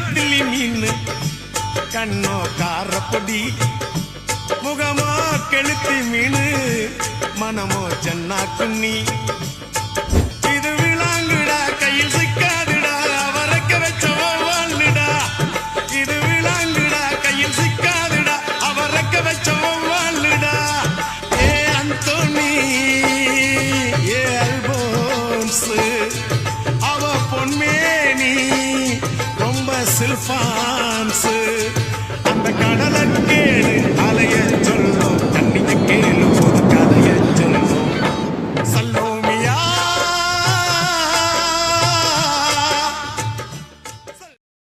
நெத்திலி மீன் கண்ணோ காரப்பொடி முகமோ கெளுத்தி மீன் மனமோ சென்னா குன்னி இது விளாங்குடா கையில் சிக்காதுடா அவரக்க வச்ச வாழ்டா இது விளாங்குடா கையில் சிக்காதுடா அவரக்க வச்ச வாழ்டா ஏ அந்தோனி ஏ அல்போன்ஸ் அவ பொன்மேனி ரொம்ப சில்பான்ஸ் அந்த கடலை கேளு அலைய சொல்லும் தண்ணிய கேளு